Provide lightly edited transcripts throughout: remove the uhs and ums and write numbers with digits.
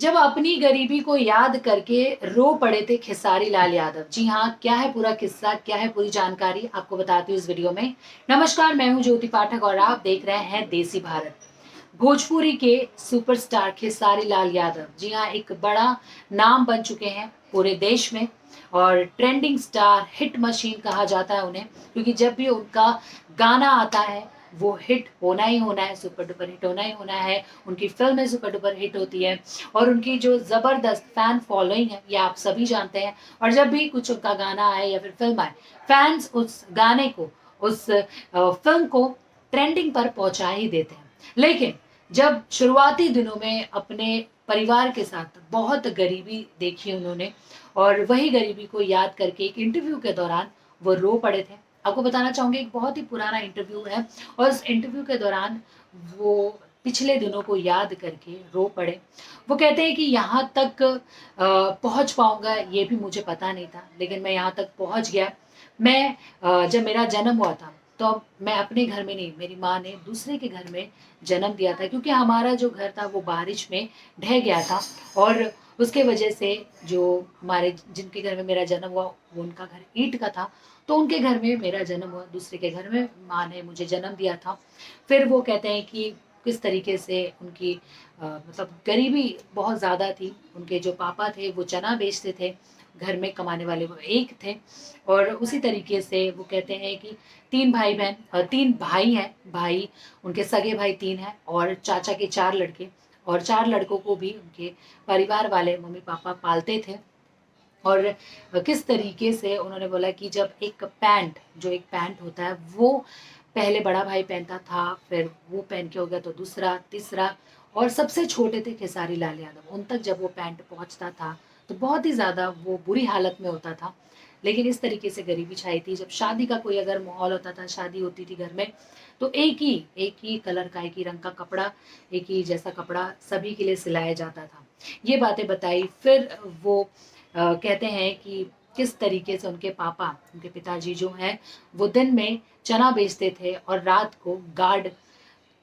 जब अपनी गरीबी को याद करके रो पड़े थे खेसारी लाल यादव। जी हाँ, क्या है पूरा किस्सा, क्या है पूरी जानकारी, आपको बताती हूँ इस वीडियो में। नमस्कार, मैं हूँ ज्योति पाठक और आप देख रहे हैं देसी भारत। भोजपुरी के सुपरस्टार खेसारी लाल यादव, जी हाँ, एक बड़ा नाम बन चुके हैं पूरे देश में और ट्रेंडिंग स्टार, हिट मशीन कहा जाता है उन्हें, क्योंकि जब भी उनका गाना आता है वो हिट होना ही होना है, सुपर डुपर हिट होना ही होना है। उनकी फिल्में सुपर डुपर हिट होती है और उनकी जो जबरदस्त फैन फॉलोइंग है ये आप सभी जानते हैं। और जब भी कुछ उनका गाना आए या फिर फिल्म आए, फैंस उस गाने को, उस फिल्म को ट्रेंडिंग पर पहुंचा ही देते हैं। लेकिन जब शुरुआती दिनों में अपने परिवार के साथ बहुत गरीबी देखी उन्होंने और वही गरीबी को याद करके एक इंटरव्यू के दौरान वो रो पड़े थे। आपको बताना चाहूंगी, एक बहुत ही पुराना इंटरव्यू है और उस इंटरव्यू के दौरान वो पिछले दिनों को याद करके रो पड़े। वो कहते हैं कि यहाँ तक पहुँच पाऊंगा ये भी मुझे पता नहीं था, लेकिन मैं यहाँ तक पहुँच गया। मैं जब मेरा जन्म हुआ था तो मैं अपने घर में नहीं, मेरी माँ ने दूसरे के घर में जन्म दिया था, क्योंकि हमारा जो घर था वो बारिश में ढह गया था और उसके वजह से जो हमारे जिनके घर में मेरा जन्म हुआ वो उनका घर ईंट का था, तो उनके घर में मेरा जन्म हुआ, दूसरे के घर में माँ ने मुझे जन्म दिया था। फिर वो कहते हैं कि किस तरीके से उनकी मतलब गरीबी बहुत ज़्यादा थी। उनके जो पापा थे वो चना बेचते थे, घर में कमाने वाले वो एक थे। और उसी तरीके से वो कहते हैं कि तीन भाई बहन और तीन भाई हैं, भाई उनके सगे भाई तीन हैं और चाचा के चार लड़के, और चार लड़कों को भी उनके परिवार वाले मम्मी पापा पालते थे। और किस तरीके से उन्होंने बोला कि जब एक पैंट, जो एक पैंट होता है वो पहले बड़ा भाई पहनता था, फिर वो पहन के हो गया तो दूसरा, तीसरा, और सबसे छोटे थे खेसारी लाल यादव, उन तक जब वो पैंट पहुंचता था तो बहुत ही ज़्यादा वो बुरी हालत में होता था। लेकिन इस तरीके से गरीबी छाई थी। जब शादी का कोई अगर माहौल होता था, शादी होती थी घर में, तो एक ही कलर का, एक ही रंग का कपड़ा, एक ही जैसा कपड़ा सभी के लिए सिलाया जाता था। ये बातें बताई। फिर वो कहते हैं कि किस तरीके से उनके पापा, उनके पिताजी जो हैं, वो दिन में चना बेचते थे और रात को गार्ड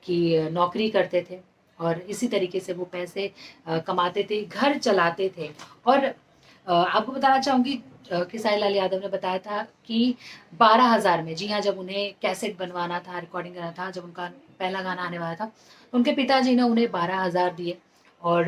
की नौकरी करते थे और इसी तरीके से वो पैसे कमाते थे, घर चलाते थे। और आपको बताना चाहूँगी, खेसारी लाल यादव ने बताया था कि 12,000 में, जी हाँ, जब उन्हें कैसेट बनवाना था, रिकॉर्डिंग करना था, जब उनका पहला गाना आने वाला था, तो उनके पिताजी ने उन्हें 12,000 दिए और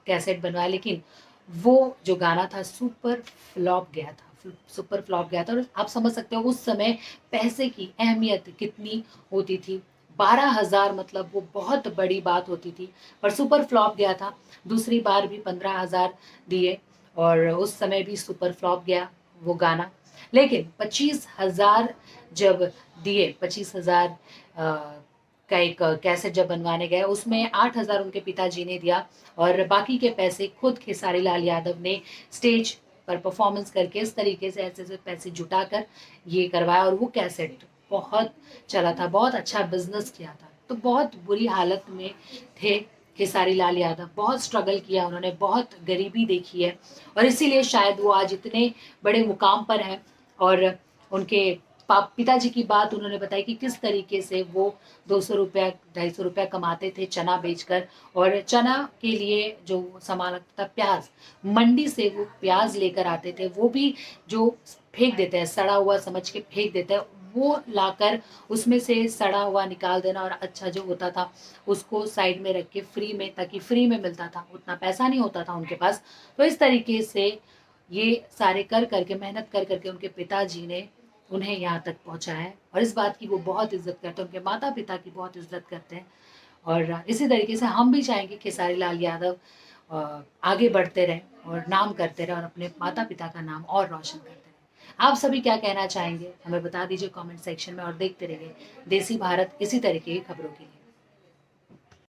कैसेट बनवाया। लेकिन वो जो गाना था सुपर फ्लॉप गया था, सुपर फ्लॉप गया था। और आप समझ सकते हो उस समय पैसे की अहमियत कितनी होती थी। 12,000 मतलब वो बहुत बड़ी बात होती थी, पर सुपर फ्लॉप गया था। दूसरी बार भी 15,000 दिए और उस समय भी सुपर फ्लॉप गया वो गाना। लेकिन 25,000 जब दिए, 25,000 का एक कैसेट जब बनवाने गए, उसमें 8,000 उनके पिताजी ने दिया और बाकी के पैसे खुद खेसारी लाल यादव ने स्टेज पर परफॉर्मेंस करके इस तरीके से ऐसे ऐसे पैसे जुटाकर ये करवाया और वो कैसेट बहुत चला था, बहुत अच्छा बिजनेस किया था। तो बहुत बुरी हालत में थे खेसारी लाल यादव, बहुत स्ट्रगल किया उन्होंने, बहुत गरीबी देखी है और इसीलिए शायद वो आज इतने बड़े मुकाम पर हैं। और उनके पिताजी की बात उन्होंने बताई कि किस तरीके से वो 200 रुपया, 250 रुपया कमाते थे चना बेचकर। और चना के लिए जो सामान लगता था, प्याज, मंडी से वो प्याज लेकर आते थे, वो भी जो फेंक देते हैं, सड़ा हुआ समझ के फेंक देते हैं, वो लाकर उसमें से सड़ा हुआ निकाल देना और अच्छा जो होता था उसको साइड में रख के फ्री में, ताकि फ्री में मिलता था, उतना पैसा नहीं होता था उनके पास। तो इस तरीके से ये सारे कर करके, मेहनत कर करके उनके पिताजी ने उन्हें यहाँ तक पहुँचाया है और इस बात की वो बहुत इज्जत करते हैं, उनके माता पिता की बहुत इज्जत करते हैं। और इसी तरीके से हम भी चाहेंगे खेसारी लाल यादव आगे बढ़ते रहें और नाम करते रहें और अपने माता पिता का नाम और रोशन करते रहें। आप सभी क्या कहना चाहेंगे हमें बता दीजिए कमेंट सेक्शन में और देखते रहिए देसी भारत इसी तरीके की खबरों के लिए।